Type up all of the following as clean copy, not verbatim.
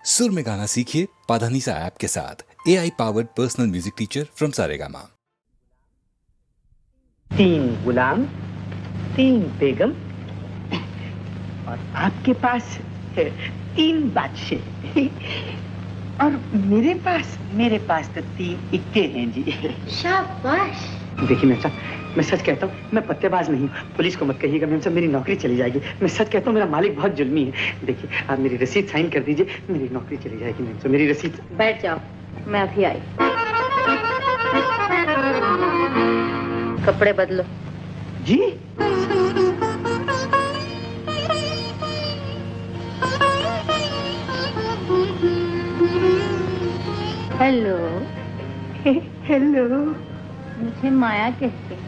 सुर में गाना सीखिए पाधानीसा ऐप के साथ। AI powered personal music teacher from Saregama. 3 गुलाम, 3 बेगम और आपके पास 3 बादशाह और मेरे पास तो 3 इक्के हैं जी। शाबाश। देखिए मैम साहब, मैं सच कहता हूँ, मैं पत्तेबाज नहीं हूँ। पुलिस को मत कहिएगा मैम साहब, मेरी नौकरी चली जाएगी। मैं सच कहता हूँ, मेरा मालिक बहुत जुल्मी है। देखिए आप मेरी रसीद साइन कर दीजिए, मेरी नौकरी चली जाएगी मैम साहब। मेरी रसीद। बैठ जाओ, मैं अभी आई। कपड़े बदलो। जी हेलो। हेलो, मुझे माया कहते हैं।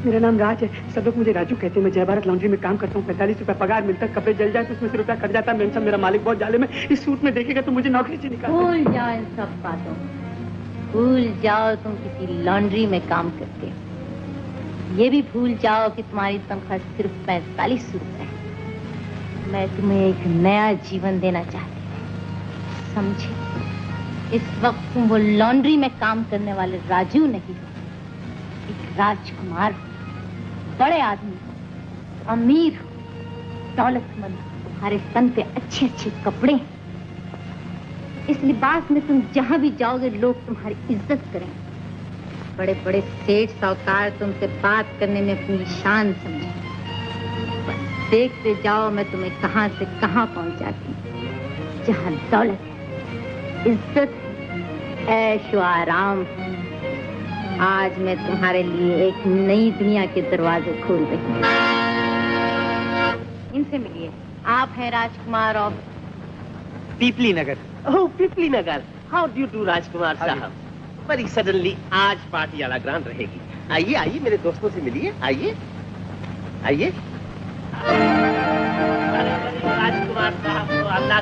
मेरा नाम राज है। सब लोग मुझे राजू कहते हैं। मैं जय भारत लॉन्ड्री में काम करता हूँ। 45 रुपए पगार मिलता है। कपड़े जल जाए तो उसमें से रुपया कट जाता है। मैम साहब मेरा मालिक बहुत जालिम है। इस सूट में देखेगा तो मुझे नौकरी से निकाल। भूल जाओ इन सब बातों को। भूल जाओ तुम किसी लॉन्ड्री में काम करते हो। ये भी भूल जाओ कि तुम्हारी तनख्वाह सिर्फ 45 रुपए है। मैं तुम्हें एक नया जीवन देना चाहती हूँ, समझे? इस वक्त तुम वो लॉन्ड्री में काम करने वाले राजू नहीं हो, एक राजकुमार हो, बड़े आदमी, अमीर हो, दौलतमंद। तुम्हारे तन पे अच्छे अच्छे कपड़े हैं। इस लिबास में तुम जहां भी जाओगे लोग तुम्हारी इज्जत करेंगे। बड़े बड़े सेठ साहूकार तुमसे बात करने में अपनी शान समझेंगे। बस देखते जाओ मैं तुम्हें कहां से कहां पहुंचाती हूँ। जहां दौलत है, इज्जत है, ऐश व आराम है। आज मैं तुम्हारे लिए एक नई दुनिया के दरवाजे खोल रही हूँ। इनसे मिलिए। आप हैं Rajkumar of Pipli Nagar. Oh Pipli Nagar. How do you do Rajkumar साहब? बड़ी सडनली आज पार्टी वाला ग्रांड रहेगी। आइए आइए मेरे दोस्तों से मिलिए। आइए आइए। राजकुमार साहब तो अल्लाह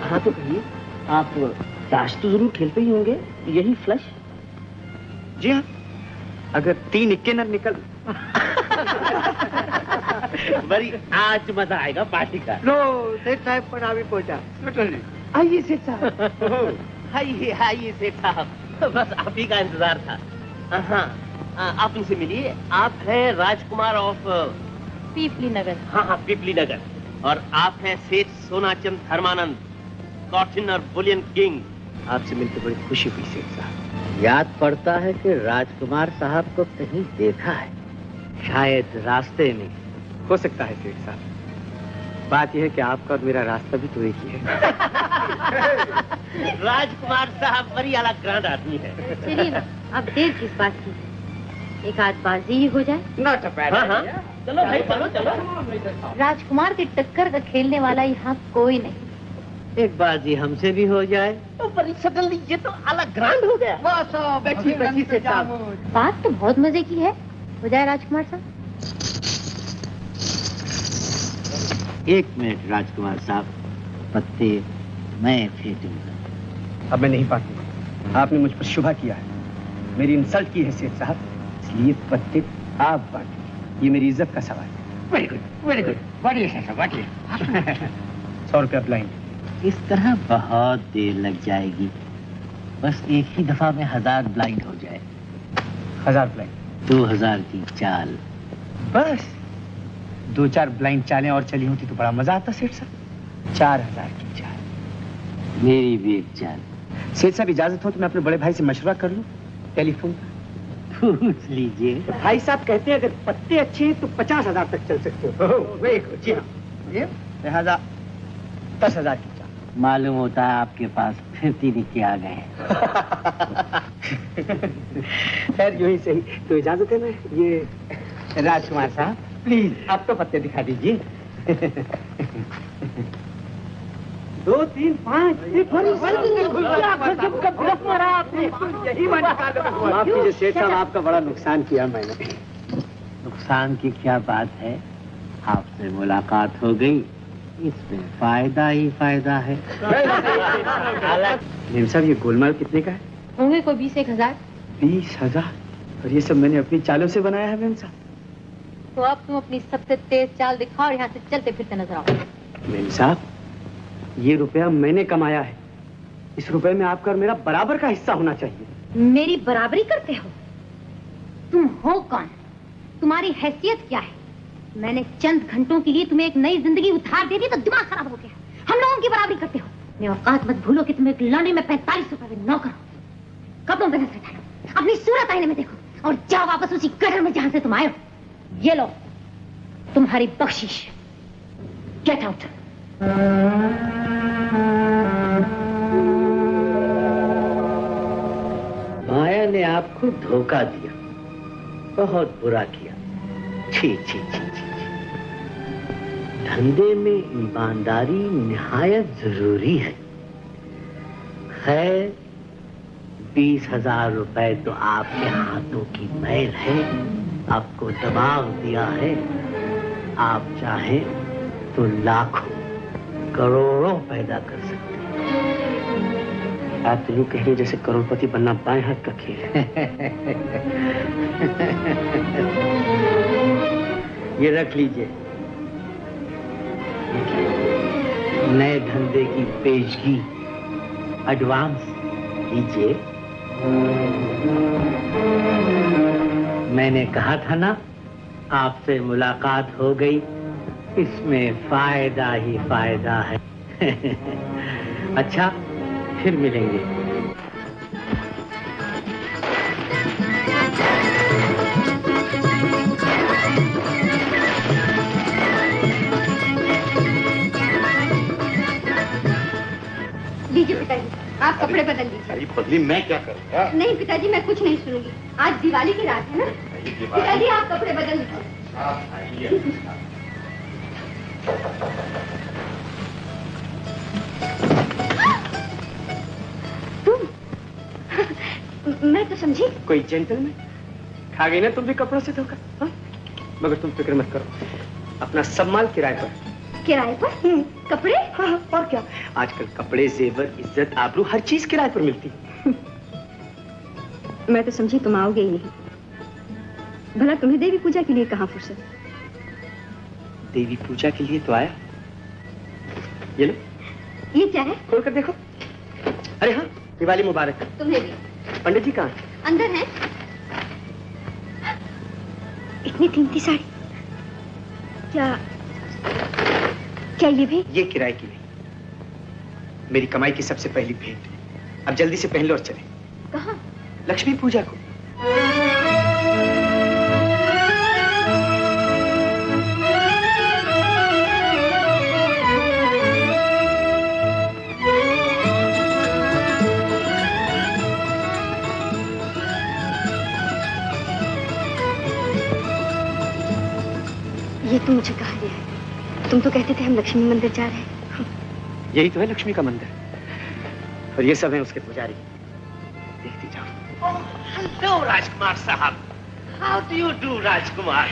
हाँ तो कहिए, आप ताश तो जरूर खेलते ही होंगे, यही फ्लश? जी हाँ, अगर 3 इक्के न निकल। बड़ी आज मजा आएगा पार्टी का। लो सेठ साहब पर अभी पहुंचा। आइए सेठ साहब। आइए आइए सेठ साहब, बस आप ही का इंतजार था। हाँ आप इनसे मिलिए। आप हैं राजकुमार ऑफ पीपली नगर। हाँ पीपली नगर। और आप हैं सेठ सोनाचंद धर्मानंद, कॉटन और बुलियन किंग। आपसे मिलकर बड़ी खुशी हुई सेठ साहब। याद पड़ता है कि राजकुमार साहब को कहीं देखा है, शायद रास्ते में। हो सकता है सेठ साहब। बात यह है कि आपका और मेरा रास्ता भी तो एक ही है। राजकुमार साहब बड़ी अलग ग्रांड आदमी है। चलिए ना, अब देर किस बात की? एक आध बाजी ही हो जाए। Not a bad idea. चलो भाई चलो। राजकुमार की टक्कर का खेलने वाला यहाँ कोई नहीं। एक बाजी हमसे भी हो जाए तो बड़ी सडनली ये तो अलग ग्रांड हो गया। बैठिए बैठिए सेठ साहब। बात तो बहुत मजे की है। हो जाए राजकुमार साहब। 1 मिनट राजकुमार साहब, पत्ते मैं फेंटूंगा। अब मैं नहीं बांटूंगा। आपने मुझ पर शुभा किया है, मेरी इंसल्ट की है सेठ साहब, इसलिए पत्ते आप बांटिए। ये मेरी इज्जत का सवाल है। Very good very good. बांटिए सेठ साहब बांटिए। 100 रुपया ब्लाइंड। इस तरह बहुत देर लग जाएगी। बस एक ही दफा में 1000 ब्लाइंड हो जाए। 1000 ब्लाइंड। 2000 की चाल। बस 2-4 ब्लाइंड चालें और चली होती तो बड़ा मजा आता सेठ साहब। 4000 की चाल। मेरी भी एक चाल। सेठ साहब इजाजत हो तो मैं अपने बड़े भाई से मशवरा कर लूं टेलीफोन पर? पूछ लीजिए। भाई साहब कहते हैं अगर पत्ते अच्छे हैं तो 50,000 तक चल सकते हो। Very good. जी हाँ, लिहाजा 10,000 की चाल। मालूम होता है आपके पास फिरती निके आ गए हैं। खैर यूं ही सही। तो इजाजत है ना? ये राजकुमार साहब प्लीज आप तो पत्ते दिखा दीजिए। 2 3 5। यही माफ कीजिए सेठ साहब, आपका बड़ा नुकसान किया मैंने। नुकसान की क्या बात है, आपसे मुलाकात हो गई, इसमें फायदा ही फायदा है। मेम साहब ये गोलमाल कितने का है? होंगे कोई 20-1 हजार। 20,000? और ये सब मैंने अपनी चालों से बनाया है मेम साहब। तो अब तुम अपनी सबसे तेज चाल दिखाओ और यहाँ से चलते फिरते नजर आओ। मेम साहब, ये रुपया मैंने कमाया है। इस रुपए में आपका और मेरा बराबर का हिस्सा होना चाहिए। मेरी बराबरी करते हो? तुम हो कौन? तुम्हारी हैसियत क्या है? मैंने चंद घंटों के लिए तुम्हें एक नई जिंदगी उधार दे दी तो दिमाग खराब हो गया। हम लोगों की बराबरी करते हो। मैं औकात मत भूलो कि तुम एक लौंडे में 45 रुपए में नौकर हो। कपड़ों पे नजर डालो, अपनी सूरत आईने में देखो और जाओ वापस उसी गटर में जहां से तुम आए हो। ये लो तुम्हारी बख्शिश। Get out. माया ने आपको धोखा दिया, बहुत बुरा किया। छी छी छी छी छी। धंधे में ईमानदारी निहायत जरूरी है। खैर, 20,000 रुपए तो आपके हाथों की मैल है, आपको दबाव दिया है। आप चाहें तो लाखों करोड़ों पैदा कर सकते हैं। आप तो यूं कह रहे जैसे करोड़पति बनना बाएं हाथ का खेल है। ये रख लीजिए। नए धंधे की पेशगी, एडवांस लीजिए। मैंने कहा था ना, आपसे मुलाकात हो गई, इसमें फायदा ही फायदा है। अच्छा, फिर मिलेंगे। लीजिए पिताजी, आप कपड़े बदल लीजिए। अरे बदली मैं क्या करूँगा? नहीं पिताजी, मैं कुछ नहीं सुनूंगी। आज दिवाली की रात है ना। पिताजी आप कपड़े बदल लीजिए। तुम? मैं तो समझी कोई जेंटलमैन। खा गई ना तुम भी कपड़ों से धोखा। हाँ? मगर तुम फिक्र मत करो, अपना सब माल किराए पर। किराए पर? कपड़े? हाँ, और क्या, आजकल कपड़े, जेवर, इज्जत, आबरू, हर चीज किराए पर मिलती। मैं तो समझी तुम आओगे ही नहीं। भला तुम्हें देवी पूजा के लिए कहाँ फुर्सत? देवी पूजा के लिए तो आया। ये लो। ये क्या है? खोल कर देखो। अरे हाँ, दिवाली मुबारक। तुम्हें भी। पंडित जी कहाँ? अंदर है। इतनी कीमती साड़ी, क्या ये भी? ये किराए की नहीं, मेरी कमाई की सबसे पहली भेंट। अब जल्दी से पहन लो और चले। कहाँ? लक्ष्मी पूजा को। ये तुम मुझे कहा लिया है? तुम तो कहते थे हम लक्ष्मी मंदिर जा रहे हैं। यही तो है लक्ष्मी का मंदिर, और ये सब है उसके पुजारी। देखती जाओ। हेलो राजकुमार साहब। How do you do Rajkumar?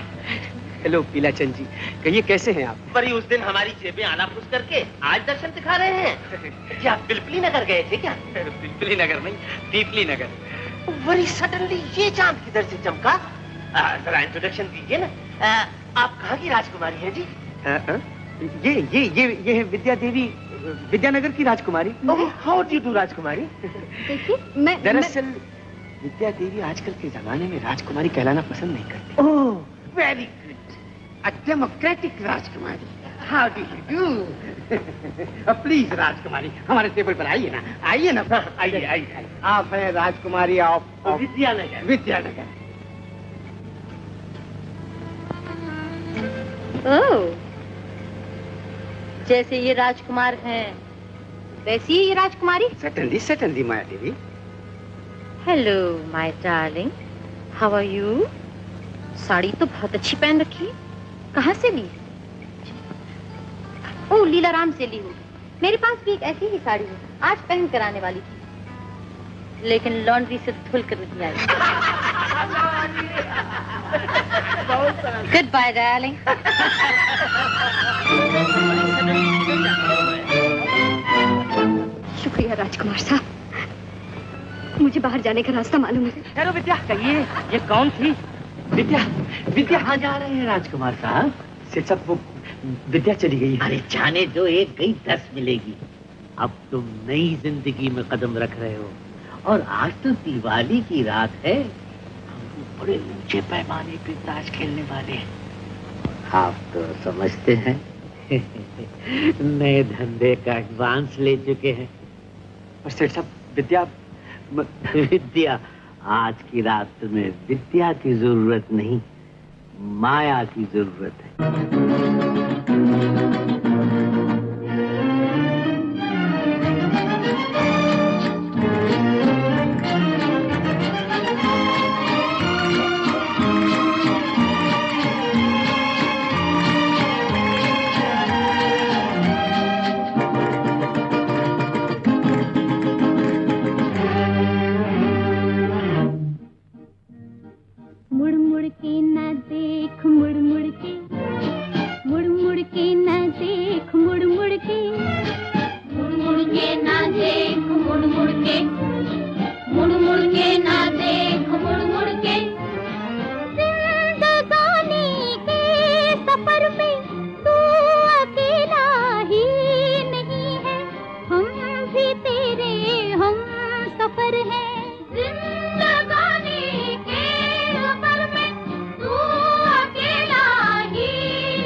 Hello Pilachand ji, कहिए कैसे हैं आप? बड़ी उस दिन हमारी जेबें आला फूस करके आज दर्शन दिखा रहे हैं। क्या आप पिलपिली नगर गए थे क्या? पिलपिली नगर नहीं, पीपली नगर। बड़ी सडनली ये चांद किधर से चमका? जरा इंट्रोडक्शन दीजिए ना। आप कहाँ की राजकुमारी हैं जी? ये है विद्या देवी, विद्यानगर की राजकुमारी। हाउ डू यू डू राजकुमारी? देखिए, दरअसल विद्या देवी आजकल के जमाने में राजकुमारी कहलाना पसंद नहीं करती। ओह, very good. A democratic Rajkumari. How do you do? Please राजकुमारी, हमारे टेबल पर आइए ना, आइए ना। आइए आइए। आप हैं राजकुमारी ऑफ विद्यानगर। विद्यानगर। ओह, जैसे ये राजकुमार हैं वैसी ही ये राजकुमारी। Certainly certainly Maya Devi. Hello my darling, how are you? Sari तो बहुत अच्छी पहन रखी है। कहाँ से ली? ओह, लीलाराम से ली होगी। मेरे पास भी एक ऐसी ही साड़ी है, आज पहन कर आने वाली थी, लेकिन लॉन्ड्री से धुल कर नहीं आई। Good bye darling. शुक्रिया राजकुमार साहब, मुझे बाहर जाने का रास्ता मालूम है। हेलो विद्या, कहिए ये कौन थी? विद्या, विद्या कहाँ जा रहे हैं राजकुमार साहब? सेठ साहब वो विद्या चली गई है। अरे जाने जो, एक गई 10 मिलेगी। अब तुम नई जिंदगी में कदम रख रहे हो और आज तो दिवाली की रात है। हम बड़े ऊंचे पैमाने पे ताश खेलने वाले हैं। आप तो समझते हैं नए धंधे का एडवांस ले चुके हैं। और सेठ साहब विद्या विद्या, आज की रात तुम्हें विद्या की जरूरत नहीं, माया की जरूरत है। मुड़ मुड़ के ना देख, मुड़ मुड़ के, मुड़ मुड़ के ना देख, मुड़ मुड़ के, मुड़ मुड़ के ना देख, मुड़ मुड़ के, मुड़ मुड़ के ना देख, मुड़ मुड़ के। जिंदगानी के सफर में तू अकेला ही नहीं है, हम भी तेरे हम सफर हैं। जिंदगानी के सफर में तू अकेला ही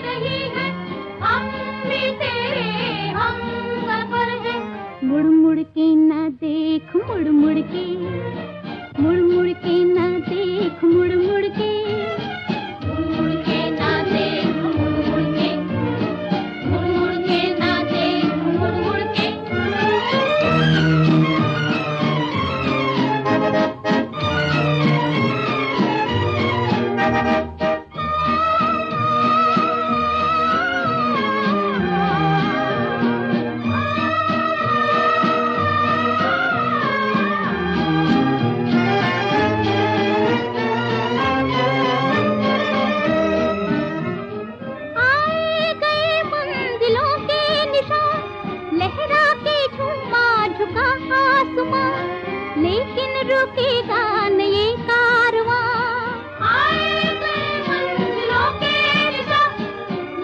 नहीं है, हम भी तेरे हम सफर हैं। मुड़ मुड़ के ना देख, मुड़ मुड़ के, मुड़ मुड़ के ना देख, मुड़ मुड़ के, मुड़ मुड़ के ना देख, मुड़ मुड़ के, मुड़ मुड़ के ना देख, मुड़ मुड़ के। आए गए मंजिलों के निशान, लहरा के झूमा झुका आसमां, लेकिन रुकेगा न ये कारवां। आए गए मंजिलों के निशान,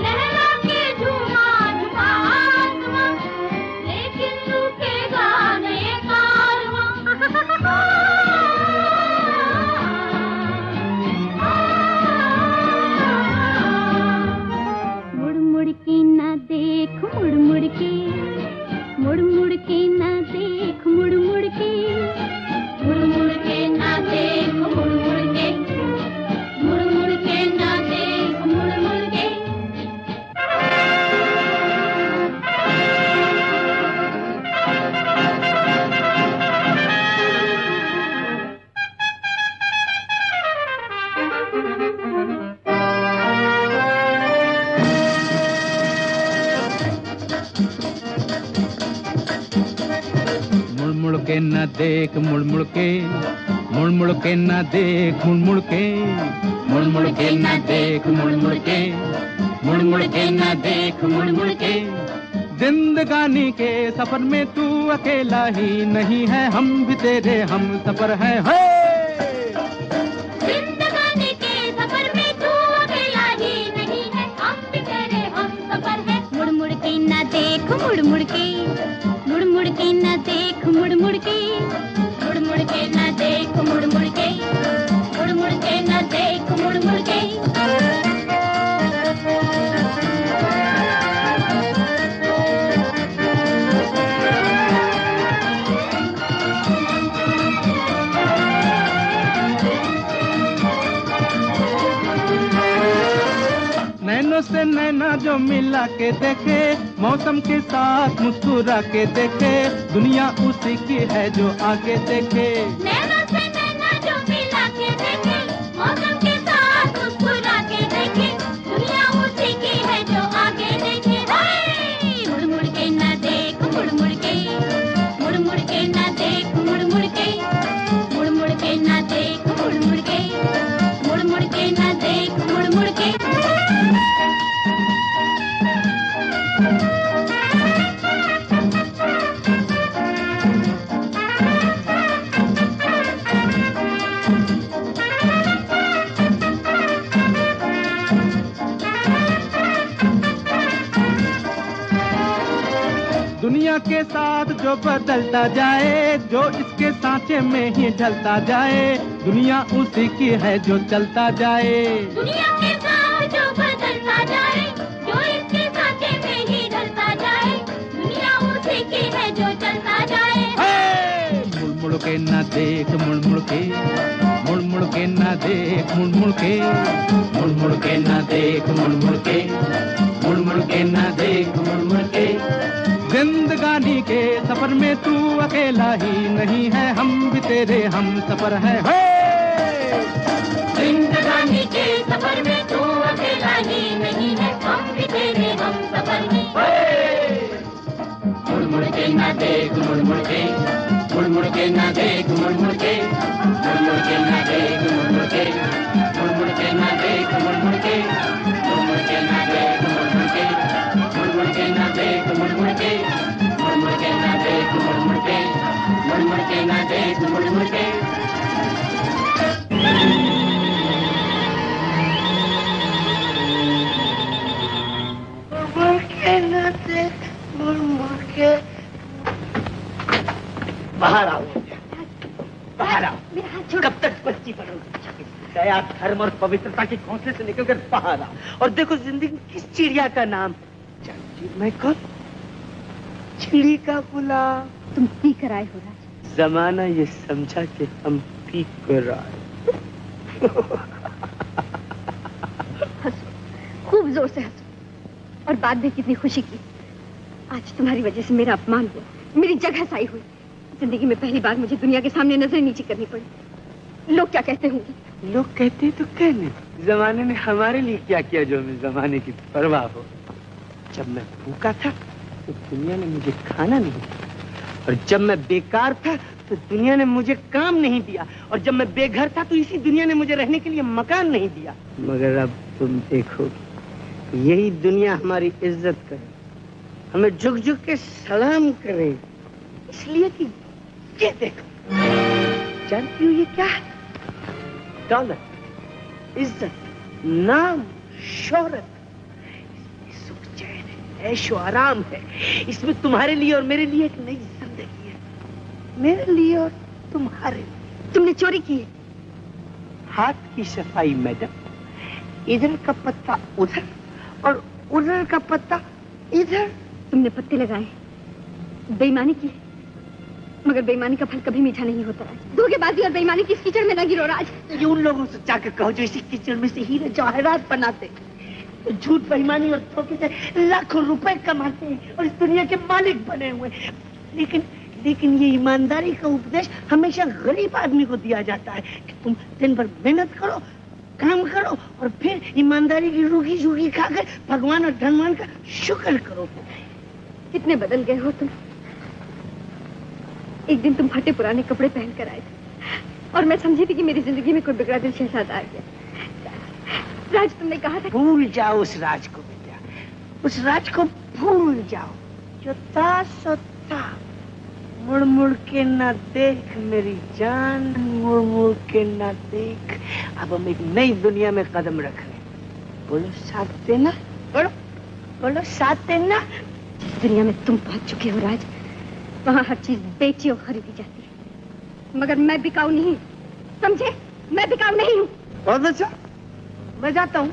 लहरा के झूमा झुका आसमां, लेकिन रुकेगा न ये कारवां। मुड़ मुड़ के ना देख, मुड़ मुड़ के, मुड़ मुड़ के ना देख, मुड़ मुड़ के, मुड़ मुड़ के ना देख, मुड़ मुड़ के, मुड़ मुड़ के ना देख, मुड़ मुड़ के। मुड़ मुड़ के न देख, मुड़ मुड़ के, मुड़ मुड़ के न देख, मुड़ मुड़ के, मुड़ मुड़ के न देख, मुड़ मुड़ के, मुड़ मुड़ के न देख, मुड़ मुड़ के। जिंदगानी के सफर में तू अकेला ही नहीं है, हम भी तेरे हम सफर है। जिंदगानी के सफर में तू अकेला ही नहीं है, हम भी तेरे हम सफर है। मुड़ मुड़ के ना देख, मुड़ मुड़ के, मुड़ मुड़ के ना देख, मुड़ मुड़ के, मुड़ मुड़ के ना देख, मुड़ मुड़ के, मुड़ मुड़ के ना देख, मुड़ मुड़ के। नैनों से नैना जो मिला के देखे, मौसम के साथ मुस्कुरा के देखे, दुनिया उसी की है जो आगे देखे। नैना से नैना जो मिला के देखे, मौसम के साथ मुस्कुरा के देखे, दुनिया उसी की है जो आगे देखे। हाय! मुड़ मुड़ के ना देख, मुड़ मुड़ के, मुड़ मुड़ के ना देख, मुड़ मुड़ के, मुड़ मुड़ के ना देख, मुड़ मुड़ के, मुड़ मुड़ के ना देख, मुड़ मुड़ के। दुनिया के साथ जो बदलता जाए, जो इसके सांचे में ही ढलता जाए, दुनिया उसी की है जो चलता जाए। दुनिया के साथ जो बदलता जाए, जो इसके सांचे में ही ढलता जाए, दुनिया उसी की है जो चलता जाए। मुड़ मुड़ के ना देख, मुड़ मुड़ के, मुड़ मुड़ के ना देख, मुड़ मुड़ के, मुड़ मुड़ के ना देख, मुड़ मुड़ के, मुड़ मुड़ के ना देख, मुड़ मुड़ के। जिंदगानी के सफर में तू अकेला ही नहीं है, हम भी तेरे हम सफर है। जिंदगानी के सफर में तू अकेला ही नहीं है, हम भी तेरे हम सफर हैं। मुड़ मुड़ के ना देख, मुड़ मुड़ के, मुड़ मुड़ के ना देख, मुड़ मुड़ के, मुड़ मुड़ के ना देख, मुड़ मुड़ के, मुड़ मुड़ के ना देख, मुड़ मुड़ के, मुड़ मुड़ के ना देख, मुड़ मुड़ के, मुड़ मुड़ के ना देख, मुड़ मुड़ के, मुड़ मुड़ के ना देख, मुड़ मुड़ के, मुड़ मुड़ के ना देख, मुड़ मुड़ के। मुड़ के ना देख, मुड़ मुड़ के। बाहर आओ, बाहर आओ। कब तक बच्ची बनोगे? दया, धर्म और पवित्रता के घोंसले से निकलकर बाहर आओ और देखो जिंदगी किस चिड़िया का नाम। जानती मैं कौन? चिड़ी का गुलाम। तुम पी कर आए हो राज। जमाना ये समझा कि हम पी कर आए। हंसो, खूब जोर से हंसो, और बात भी कितनी खुशी की। आज तुम्हारी वजह से मेरा अपमान हुआ, मेरी जगह साई हुई। जिंदगी में पहली बार मुझे दुनिया के सामने नजर नीची करनी पड़ी। लोग क्या कहते होंगे? लोग कहते तो कहने, जमाने ने हमारे लिए क्या किया जो हमें जमाने की परवाह हो। जब मैं भूखा था तो दुनिया ने मुझे खाना नहीं दिया, और जब मैं बेकार था तो दुनिया ने मुझे काम नहीं दिया, और जब मैं बेघर था तो इसी दुनिया ने मुझे रहने के लिए मकान नहीं दिया। मगर अब तुम देखोगे यही दुनिया हमारी इज्जत करे, हमें झुक झुक के सलाम करे, इसलिए कि ये देखो, जानती हो ये क्या है? दौलत, इज्जत, नाम, शोहरत, इसमें सुख चैन है, ऐशो आराम है। इसमें तुम्हारे लिए और मेरे लिए एक नई जिंदगी है, मेरे लिए और तुम्हारे लिए। तुमने चोरी की है? हाथ की सफाई मैडम, इधर का पत्ता उधर और उधर का पत्ता इधर। तुमने पत्ते लगाए, बेईमानी की, मगर बेईमानी का फल कभी मीठा नहीं होता राज। धोखेबाजी और बेईमानी की कीचड़ में न गिरो राज। ये उन लोगों से जाकर कहो जो इसी कीचड़ में से हीरे जवाहरात बनाते, झूठ, बेईमानी और धोखे से लाखों रुपए कमाते हैं और इस दुनिया के मालिक बने हुए। लेकिन ये ईमानदारी का उपदेश हमेशा गरीब आदमी को दिया जाता है कि तुम दिन भर मेहनत करो, काम करो और फिर ईमानदारी की रूखी झूठी खाकर भगवान और धनवान का शुक्र करो। कितने बदल गए हो तुम। एक दिन तुम फटे पुराने कपड़े पहन कर आए थे और मैं समझी थी कि मेरी जिंदगी में कोई बिगड़ा दिल शहजादा आ गया। राज, तुमने कहा था भूल जाओ उस राज को बेटा, उस राज को भूल जाओ जो था सो था। मुड़ मुड़ के ना देख मेरी जान, मुड़ मुड़ के ना देख। अब हम एक नई दुनिया में कदम रख रहे हैं। बोलो साथ देना, बोलो बोलो साथ देना। जिस दुनिया में तुम पहुंच चुके हो राज, वहाँ हर चीज बेची और खरीदी जाती है, मगर मैं बिकाऊ नहीं, समझे? मैं बिकाऊ नहीं हूँ। बहुत अच्छा, मैं जाता हूँ।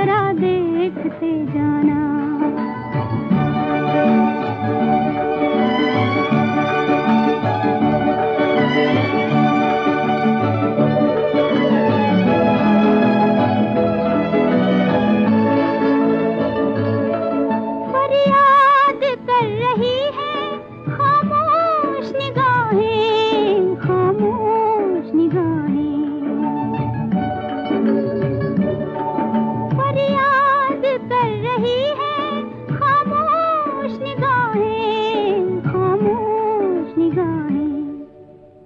जरा देखते जाना। फरियाद कर रही है खामोश निगाहें, खामोश निगाहें। फरियाद कर रही है खामोश निगाहें, खामोश निगाहें।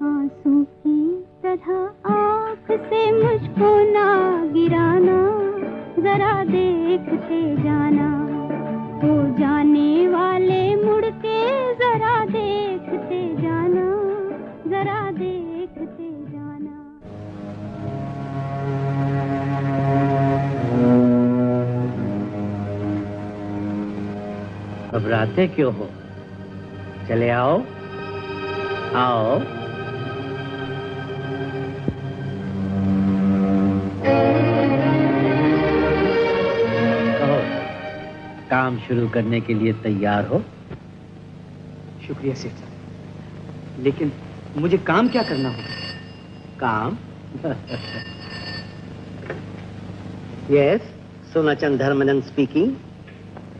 आंसू की तरह आँख से मुझको ना गिराना, जरा देखते जाना। हो जाने वाले मुड़ के जरा देखते जाना, जरा देखते जाना। घबराते क्यों हो? चले आओ, आओ। कहो, काम शुरू करने के लिए तैयार हो? शुक्रिया सेठ साहब, लेकिन मुझे काम क्या करना होगा? काम? Yes, Sonachand Dharmanand speaking.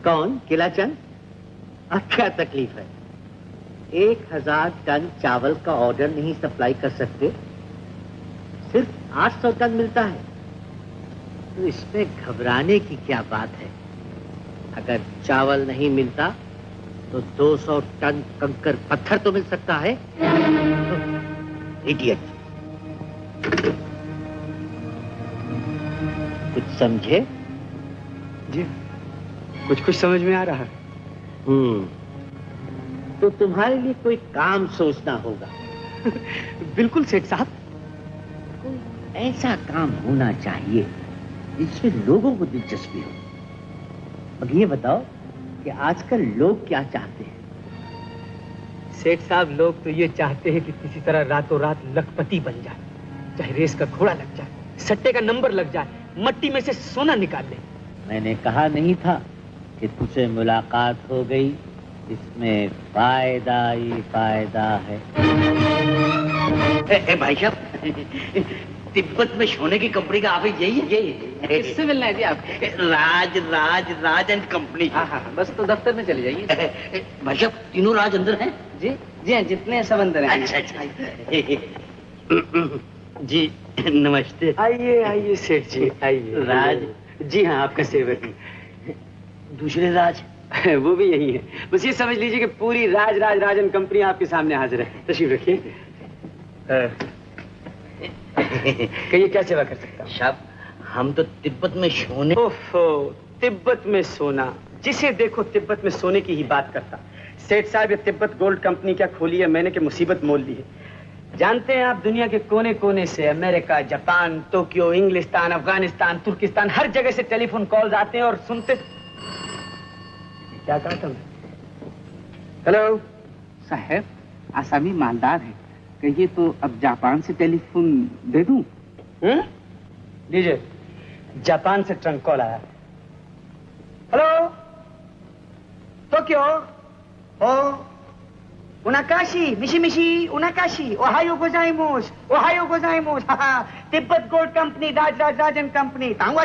कौन? किलाचंद? अब क्या तकलीफ है? 1000 टन चावल का ऑर्डर नहीं सप्लाई कर सकते, सिर्फ 800 टन मिलता है, तो इसमें घबराने की क्या बात है? अगर चावल नहीं मिलता तो 200 टन कंकर पत्थर तो मिल सकता है। इडियट। कुछ समझे? जी, कुछ कुछ समझ में आ रहा है। तो तुम्हारे लिए कोई काम सोचना होगा। बिल्कुल सेठ साहब। कोई ऐसा काम होना चाहिए जिसमें लोगों को दिलचस्पी हो। अब ये बताओ कि आजकल लोग क्या चाहते हैं? सेठ साहब, लोग तो ये चाहते हैं कि किसी तरह रातों रात लखपति बन जाए, चाहे रेस का घोड़ा लग जाए, सट्टे का नंबर लग जाए, मट्टी में से सोना निकाल ले। मैंने कहा नहीं था कि तुझसे मुलाकात हो गई, इसमें फायदा ही फायदा है। भाई साहब, तिब्बत में सोने की कंपनी का ऑफिस यही है? यही। किससे मिलना है जी आप? राज एंड कंपनी। हाँ, बस तो दफ्तर में चले जाइए। भाई साहब, तीनों राज अंदर हैं? जी जी हाँ, जितने सब अंदर हैं। अच्छा। जी नमस्ते। आइए आइए सेठ जी, आइए। राज? जी हाँ, आपका सेवक। दूसरे राज? वो भी यही है। बस ये समझ लीजिए कि पूरी राजन कंपनी आपके सामने हाजिर है। तशरीफ रखिए। कहिए, क्या सेवा कर सकता हूँ? साहब, हम तो तिब्बत में सोने। ओफो, तिब्बत में सोना। जिसे देखो तिब्बत में सोने की ही बात करता। सेठ साहब, ये तिब्बत गोल्ड कंपनी क्या खोली है मैंने कि मुसीबत मोल ली है। जानते हैं आप, दुनिया के कोने कोने से, अमेरिका, जापान, टोक्यो, इंग्लिस्तान, अफगानिस्तान, तुर्किस्तान, हर जगह से टेलीफोन कॉल्स आते हैं और सुनते। क्या कहा तुम? हेलो साहब, आसामी मालदार है, कहिए तो अब जापान से टेलीफोन दे दूं? लीजिए, जापान से ट्रंक कॉल आया। हेलो, टोक्यो, ओ उनाकाशी, मिशी उनाकाशी, ओहायो गोजाइमोस, तिब्बत गोल्ड कंपनी, राजन कंपनी, तांगवा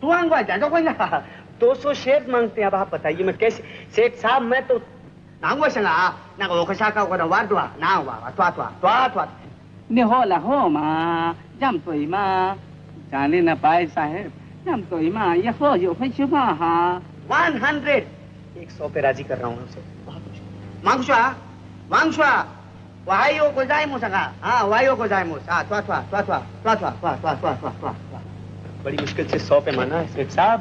तुआंगवा जादो कोई ना। 200 शेयर मांगते हैं। अब आप बताइए मैं कैसे? सेठ साहब, मैं तो नांगवा संगा ना को ओकासाका को वारदवा नांगवा त्वा निहोला हो मा जम तोई मा जाने न पाए साहब, जम तोई मा ये हो यो फैशुमा हा 100 100 पे राजी कर रहा हूँ उसे। मांगशुआ वायो गोजाइमोस हाँ, वायो गोजाइमोस हाँ, त्वा बड़ी मुश्किल से 100 पे माना है सेठ साहब।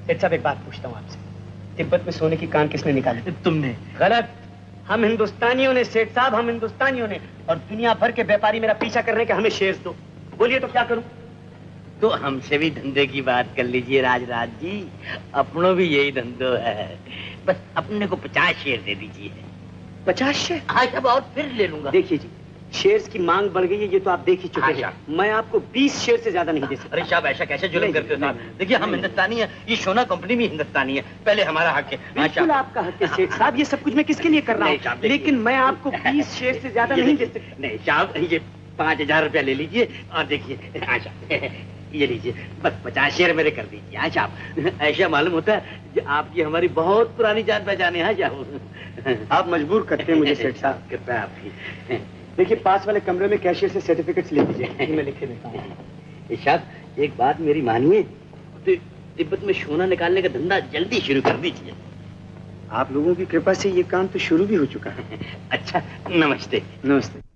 सेठ साहब, एक बात पूछता हूँ आपसे, तिब्बत में सोने की कान किसने निकाली? तुमने। गलत। हम हिंदुस्तानियों ने सेठ साहब, हम हिंदुस्तानियों ने। और दुनिया भर के व्यापारी मेरा पीछा कर रहे हैं कि हमें शेयर्स दो। बोलिए तो क्या करूं? तो हमसे भी धंधे की बात कर लीजिए राज जी, अपनों भी यही धंधो है। बस अपने को 50 शेयर दे दीजिए। 50 शेयर? हाँ, अब और फिर ले लूंगा। देखिए जी, शेयर्स की मांग बढ़ गई है, ये तो आप देख ही चुके हैं। मैं आपको 20 शेयर से ज्यादा नहीं दे सकता। अरे साहब ऐसा कैसे जुल्म करते हो साहब? देखिए हम हिंदुस्तानी हैं, ये सोना कंपनी भी हिंदुस्तानी है, पहले हमारा हक है। बिल्कुल आपका हक है सेठ साहब, ये सब कुछ मैं किसके लिए कर रहा हूँ, लेकिन मैं आपको 20 शेयर से ज्यादा नहीं दे सकता। नहीं साहब, ये 5,000 रुपया ले लीजिए और देखिए आशा ये लीजिए, बस 50 शेयर मेरे कर दीजिए। आशा आप ऐसा मालूम होता है कि आपकी हमारी बहुत पुरानी जान पहचाने हैं। साहब आप मजबूर करते हैं मुझे सेठ साहब। कृपया आपकी। देखिए पास वाले कमरे में कैशियर से सर्टिफिकेट्स ले लीजिए, मैं लिखे देता हूँ। साहब एक बात मेरी मानिए, तो तिब्बत में सोना निकालने का धंधा जल्दी शुरू कर दीजिए। आप लोगों की कृपा से ये काम तो शुरू भी हो चुका है। अच्छा, नमस्ते। नमस्ते।